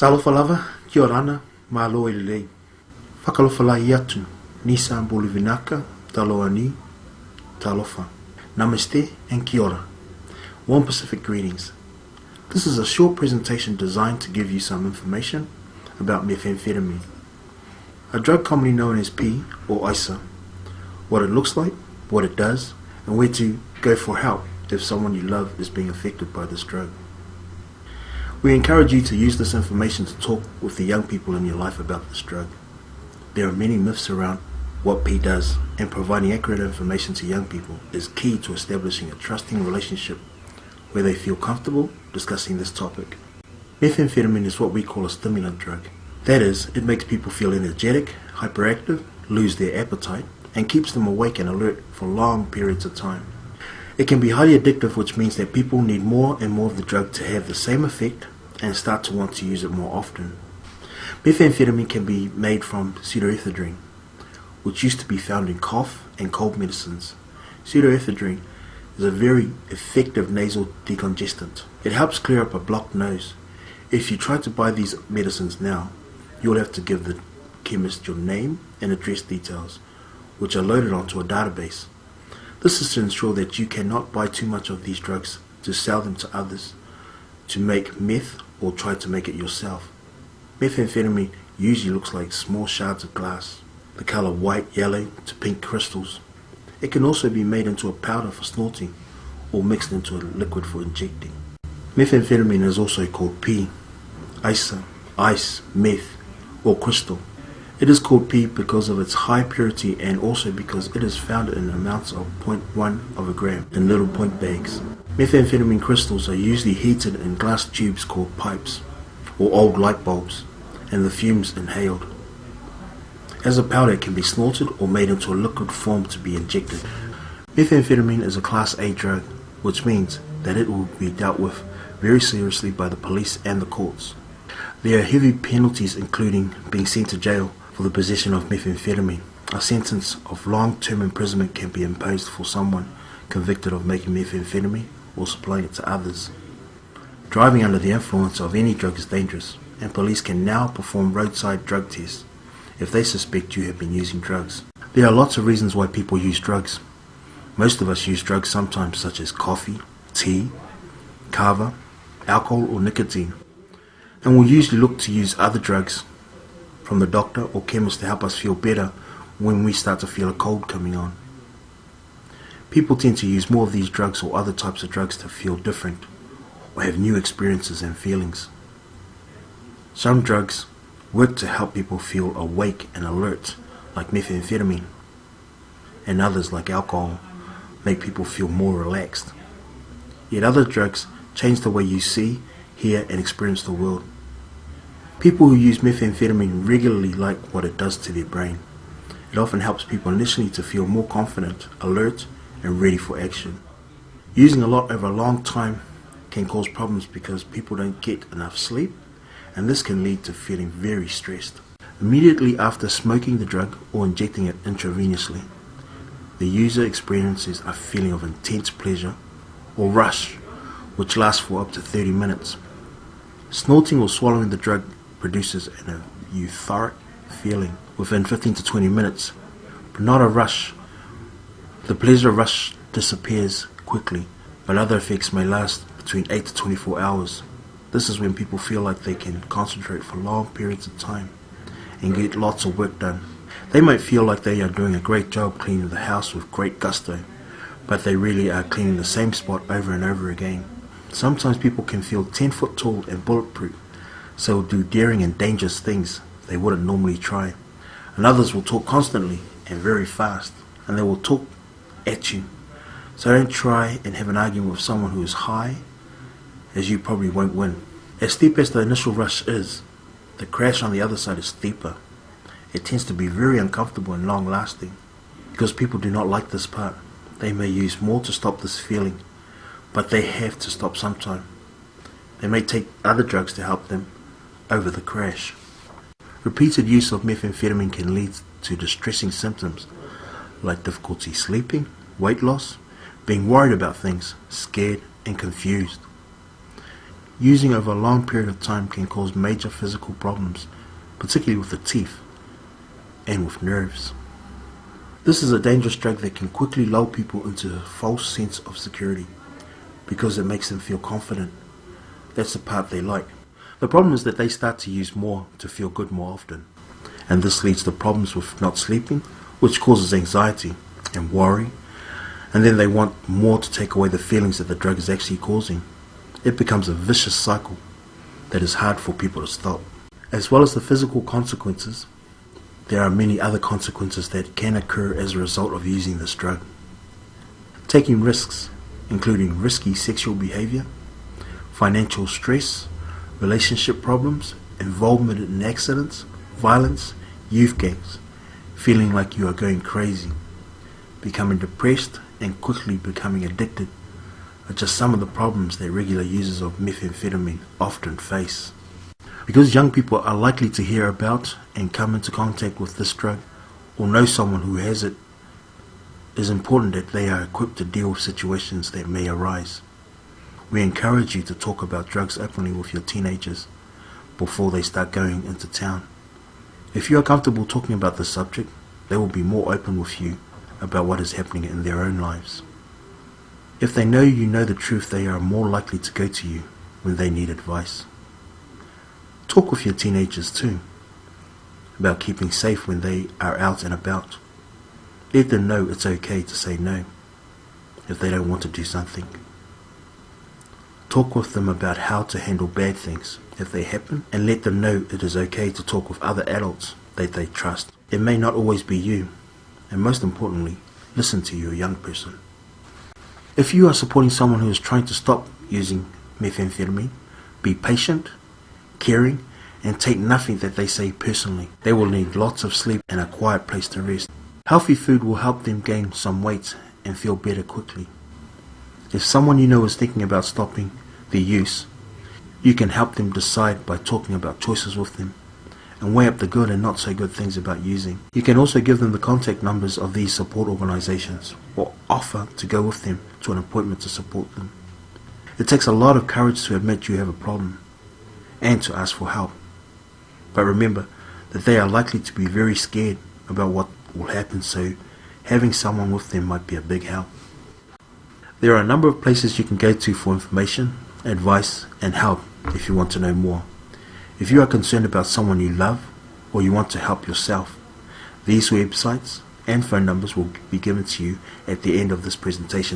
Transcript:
Talofa lava, kia ora ana, malo e lelei. Whakalofa lai atu, Nissan Bolivinaka, taloa ni, talofa. Namaste and kia ora. Warm Pacific greetings. This is a short presentation designed to give you some information about methamphetamine, a drug commonly known as P or ISA, what it looks like, what it does, and where to go for help if someone you love is being affected by this drug. We encourage you to use this information to talk with the young people in your life about this drug. There are many myths around what P does, and providing accurate information to young people is key to establishing a trusting relationship where they feel comfortable discussing this topic. Methamphetamine is what we call a stimulant drug. That is, it makes people feel energetic, hyperactive, lose their appetite, and keeps them awake and alert for long periods of time. It can be highly addictive, which means that people need more and more of the drug to have the same effect and start to want to use it more often. Methamphetamine can be made from pseudoephedrine, which used to be found in cough and cold medicines. Pseudoephedrine is a very effective nasal decongestant. It helps clear up a blocked nose. If you try to buy these medicines now, you'll have to give the chemist your name and address details, which are loaded onto a database. This is to ensure that you cannot buy too much of these drugs to sell them to others, to make meth, or try to make it yourself. Methamphetamine usually looks like small shards of glass, the color white, yellow to pink crystals. It can also be made into a powder for snorting or mixed into a liquid for injecting. Methamphetamine is also called P, ISA, ice, meth, or crystal. It is called P because of its high purity and also because it is found in amounts of 0.1 of a gram in little point bags. Methamphetamine crystals are usually heated in glass tubes called pipes or old light bulbs, and the fumes inhaled. As a powder, it can be snorted or made into a liquid form to be injected. Methamphetamine is a Class A drug, which means that it will be dealt with very seriously by the police and the courts. There are heavy penalties, including being sent to jail for the possession of methamphetamine. A sentence of long-term imprisonment can be imposed for someone convicted of making methamphetamine or supplying it to others. Driving under the influence of any drug is dangerous, and police can now perform roadside drug tests if they suspect you have been using drugs. There are lots of reasons why people use drugs. Most of us use drugs sometimes, such as coffee, tea, kava, alcohol or nicotine, and we'll usually look to use other drugs from the doctor or chemist to help us feel better when we start to feel a cold coming on. People tend to use more of these drugs or other types of drugs to feel different or have new experiences and feelings. Some drugs work to help people feel awake and alert, like methamphetamine, and others, like alcohol, make people feel more relaxed. Yet other drugs change the way you see, hear, and experience the world. People who use methamphetamine regularly like what it does to their brain. It often helps people initially to feel more confident, alert, and ready for action. Using a lot over a long time can cause problems because people don't get enough sleep, and this can lead to feeling very stressed. Immediately after smoking the drug or injecting it intravenously, the user experiences a feeling of intense pleasure or rush, which lasts for up to 30 minutes. Snorting or swallowing the drug produces an euphoric feeling within 15 to 20 minutes, but not a rush. The pleasure rush disappears quickly, but other effects may last between 8 to 24 hours. This is when people feel like they can concentrate for long periods of time and get lots of work done. They might feel like they are doing a great job cleaning the house with great gusto, but they really are cleaning the same spot over and over again. Sometimes people can feel 10 foot tall and bulletproof, so will do daring and dangerous things they wouldn't normally try. And others will talk constantly and very fast, and they will talk at you. So don't try and have an argument with someone who is high, as you probably won't win. As steep as the initial rush is, the crash on the other side is steeper. It tends to be very uncomfortable and long lasting, because people do not like this part. They may use more to stop this feeling, but they have to stop sometime. They may take other drugs to help them over the crash. Repeated use of methamphetamine can lead to distressing symptoms like difficulty sleeping, weight loss, being worried about things, scared and confused. using over a long period of time can cause major physical problems, particularly with the teeth and with nerves. This is a dangerous drug that can quickly lull people into a false sense of security because it makes them feel confident. That's the part they like. The problem is that they start to use more to feel good more often, and this leads to problems with not sleeping, which causes anxiety and worry, and then they want more to take away the feelings that the drug is actually causing. It becomes a vicious cycle that is hard for people to stop. As well as the physical consequences, there are many other consequences that can occur as a result of using this drug. Taking risks, including risky sexual behavior, financial stress, relationship problems, involvement in accidents, violence, youth gangs, feeling like you are going crazy, becoming depressed, and quickly becoming addicted are just some of the problems that regular users of methamphetamine often face. Because young people are likely to hear about and come into contact with this drug or know someone who has it, it is important that they are equipped to deal with situations that may arise. We encourage you to talk about drugs openly with your teenagers before they start going into town. If you are comfortable talking about the subject, they will be more open with you about what is happening in their own lives. If they know you know the truth, they are more likely to go to you when they need advice. Talk with your teenagers too about keeping safe when they are out and about. Let them know it's okay to say no if they don't want to do something. Talk with them about how to handle bad things if they happen, and let them know it is okay to talk with other adults that they trust. It may not always be you, and most importantly, listen to your young person. If you are supporting someone who is trying to stop using methamphetamine, be patient, caring, and take nothing that they say personally. They will need lots of sleep and a quiet place to rest. Healthy food will help them gain some weight and feel better quickly. If someone you know is thinking about stopping the use, you can help them decide by talking about choices with them and weigh up the good and not so good things about using. You can also give them the contact numbers of these support organizations or offer to go with them to an appointment to support them. It takes a lot of courage to admit you have a problem and to ask for help. But remember that they are likely to be very scared about what will happen, so having someone with them might be a big help. There are a number of places you can go to for information, advice, and help if you want to know more. If you are concerned about someone you love or you want to help yourself, these websites and phone numbers will be given to you at the end of this presentation.